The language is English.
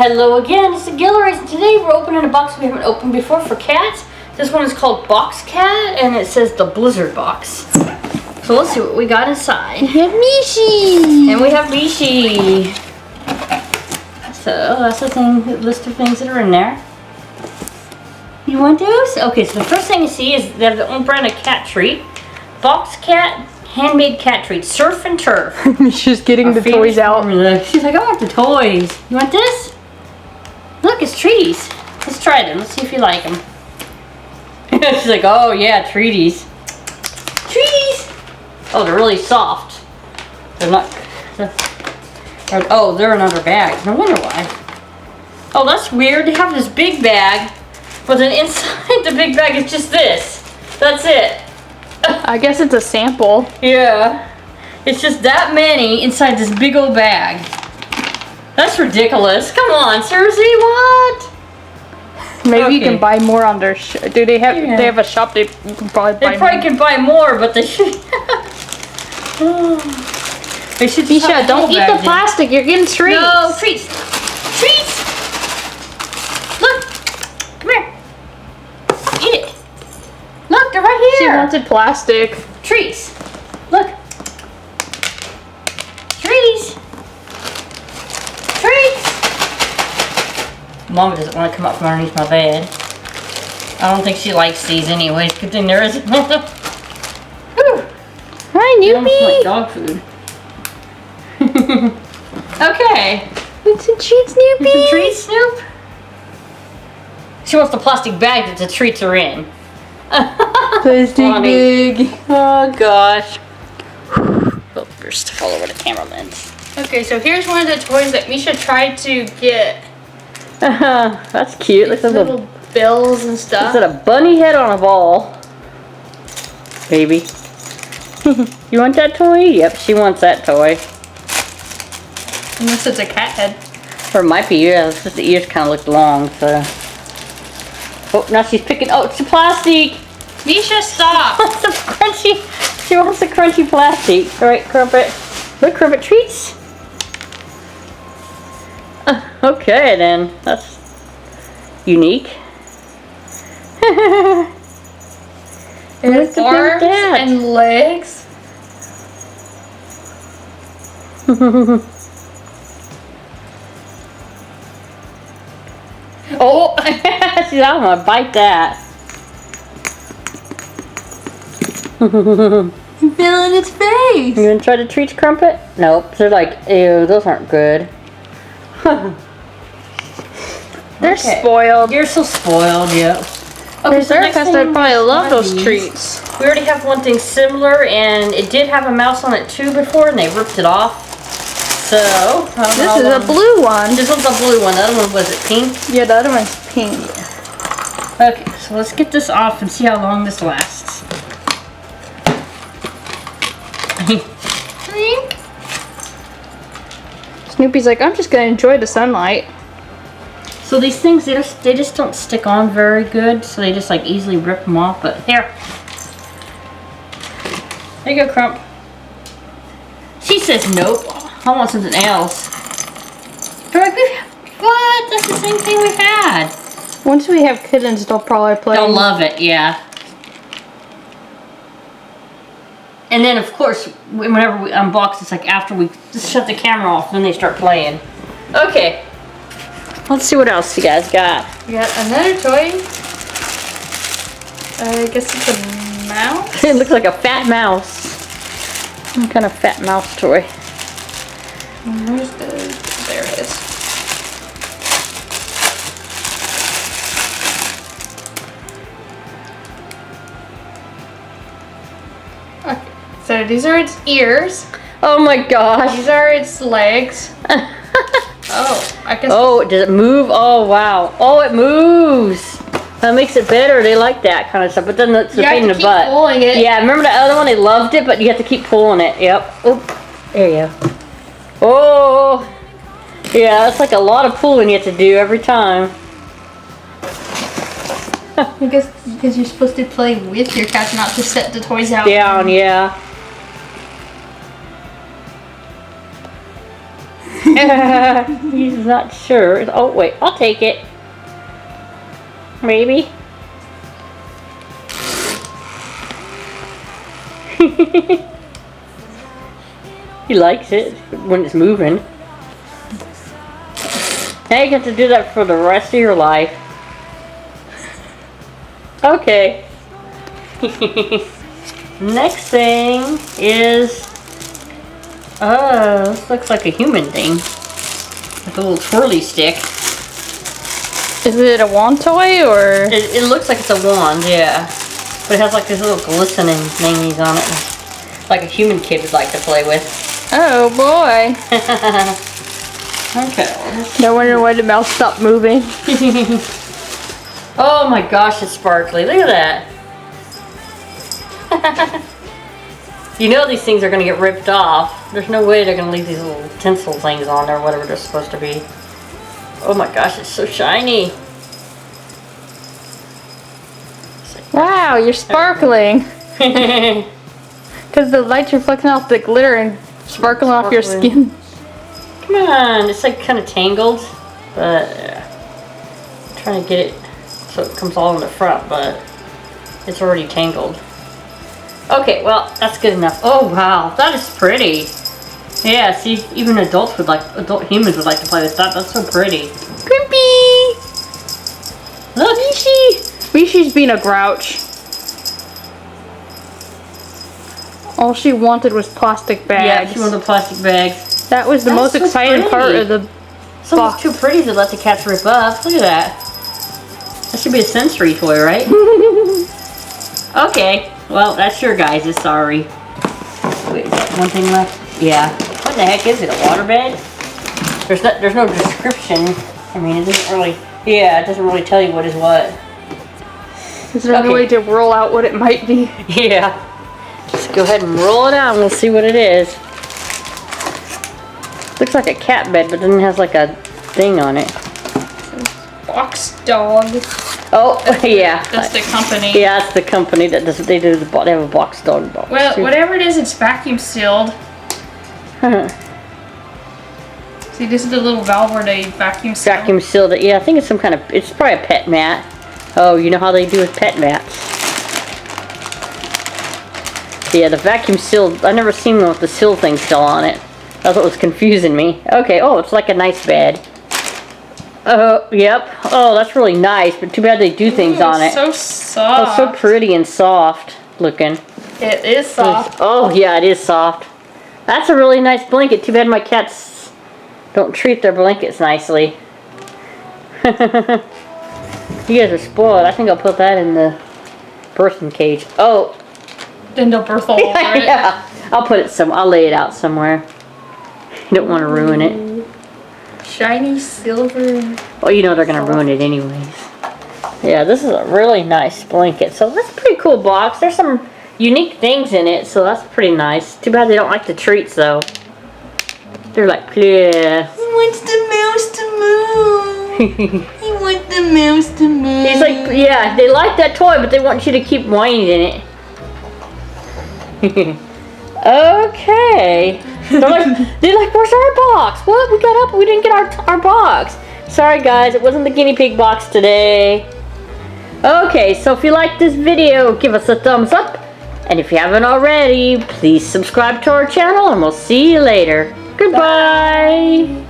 Hello again, it's the Guillory, and today we're opening a box we haven't opened before for cats. This one is called Box Cat, and it says the Blizzard Box. So let's see what we got inside. We have Mishi! And we have Mishi. So that's the thing, the list of things that are in there. You want those? Okay, so the first thing you see is they have their own brand of cat treat. Box Cat handmade cat treat, Surf and Turf. Misha's getting the toys out. Formula. She's like, I want the toys. You want this? Look, it's treaties. Let's try them. Let's see if you like them. She's like, oh yeah, treaties. Treaties. Oh, they're really soft. They're not. Oh, they're in another bag. No wonder why. Oh, that's weird. They have this big bag, but then inside the big bag is just this. That's it. I guess it's a sample. Yeah. It's just that many inside this big old bag. That's ridiculous. Come on, seriously, what? Maybe you can buy more on their do they have they have a shop you can probably buy They probably can buy more, but they should they should just Misha, don't eat the plastic, you're getting treats. No, treats. Treats! Look! Come here. Eat it. Look, they're right She here. wanted plastic. Treats. Look. Treats. Treats. Mama doesn't want to come up from underneath my bed. I don't think she likes these anyways. Good thing there isn't. Hi, They almost smell like Newbie. dog food. Okay. It's a treat, Snoopy. It's a treat, Snoop. She wants the plastic bag that the treats are in. Plastic big. Oh gosh. Oh, first, all over the camera lens. Okay, so here's one of the toys that Misha tried to get. That's cute. Looks like Little bills and stuff. Is it a bunny head on a ball? Baby. You want that toy? Yep, she wants that toy. Unless it's a cat head. Or it might be, yeah. It's just the ears kind of look long, so. Oh, now she's picking. Oh, it's the plastic. Misha, stop! It's the crunchy. She wants the crunchy plastic. All right, Crumpet. Look, Crumpet treats. Okay, then. That's unique. It What's has the arms big cat? and legs. Oh, she's I'm gonna bite that. You feel in its face. You gonna try the treats, Crumpet? Nope. They're like, ew, those aren't good. They're Okay. spoiled. You're so spoiled, yep. Okay, so next Because thing they probably is love those these. treats. We already have one thing similar, and it did have a mouse on it too before, and they ripped it off. So This is a blue one. This one's a blue one. The other one was it pink? Yeah, the other one's pink. Okay, so let's get this off and see how long this lasts. Snoopy's like, I'm just gonna enjoy the sunlight. So these things, they just don't stick on very good, so they just like easily rip them off. But here, there you go, Crump. She says nope. I want something else. They're like, what? That's the same thing we had. Once we have kittens, they'll probably play. They'll love it, yeah. And then, of course, whenever we unbox, it's like after we just shut the camera off, then they start playing. Okay. Let's see what else you guys got. We got another toy. I guess it's a mouse. It looks like a fat mouse. Some kind of fat mouse toy. Where's the? There it is. Okay, so these are its ears. Oh my gosh. These are its legs. Oh, I guess. Oh, does it move? Oh, wow. Oh, it moves. That makes it better. They like that kind of stuff. But then it's a You pain in have the to keep butt. pulling it. Yeah, remember the other one? They loved it, but you have to keep pulling it. Yep. Oop. There you go. Oh. Yeah, that's like a lot of pulling you have to do every time. I guess because you're supposed to play with your cat, not to set the toys out. Down, yeah. He's not sure. Oh, wait. I'll take it. Maybe. He likes it when it's moving. Now you get to do that for the rest of your life. Okay. Next thing is, this looks like a human thing. With a little twirly stick. Is it a wand toy or? It looks like it's a wand, yeah. But it has like these little glistening thingies on it. Like a human kid would like to play with. Oh boy. Okay. No wonder why the mouse stopped moving. Oh my gosh, it's sparkly. Look at that. You know these things are going to get ripped off. There's no way they're going to leave these little tinsel things on there, whatever they're supposed to be. Oh my gosh, it's so shiny. Wow, you're sparkling. Because the light's reflecting off the glitter and sparkling off your skin. Come on, it's like kind of tangled. But I'm trying to get it so it comes all in the front, but it's already tangled. Okay, well, that's good enough. Oh wow, that is pretty. Yeah, see, even adult humans would like to play with that. That's so pretty. Crimpy! Look, Rishi's being a grouch. All she wanted was plastic bags. Yeah, she wanted the plastic bags. That was the most exciting part of the Something's too pretty to let the cats rip up. Look at that. That should be a sensory toy, right? Okay, well, that's your guys'. Sorry. Wait, is that one thing left? Yeah. What the heck is it? A water bed? There's no description. I mean, it doesn't really. Yeah, it doesn't really tell you what is what. Is there any way to roll out what it might be? Yeah. Just go ahead and roll it out and we'll see what it is. Looks like a cat bed, but then it has like a thing on it. Box dog. Oh, yeah. That's the company. Yeah, that's the company that does. They have a box dog box. Well, too. whatever it is, it's vacuum sealed. See, this is the little valve where they vacuum seal. Vacuum sealed it. Yeah, I think it's some kind of. It's probably a pet mat. Oh, you know how they do with pet mats. Yeah, the vacuum sealed. I've never seen one with the seal thing still on it. That's what was confusing me. Okay. Oh, it's like a nice bed. Yep. Oh, that's really nice, but too bad they do things on it. So soft. Oh, so pretty and soft looking. It is soft. Oh, yeah, it is soft. That's a really nice blanket. Too bad my cats don't treat their blankets nicely. You guys are spoiled. I think I'll put that in the birthing cage. Oh. Then they'll birth all over it. Yeah. I'll put it I'll lay it out somewhere. You don't want to ruin it. Shiny silver. Well, you know they're going to ruin it anyways. Yeah, this is a really nice blanket. So that's a pretty cool box. There's some unique things in it, so that's pretty nice. Too bad they don't like the treats, though. They're like, yeah. He wants the mouse to move. He wants the mouse to move. He's like, yeah, they like that toy, but they want you to keep whining in it. Okay. They're like, where's our box? What? We got up, we didn't get our box. Sorry guys, it wasn't the guinea pig box today. Okay, so if you like this video, give us a thumbs up. And if you haven't already, please subscribe to our channel and we'll see you later. Goodbye. Bye.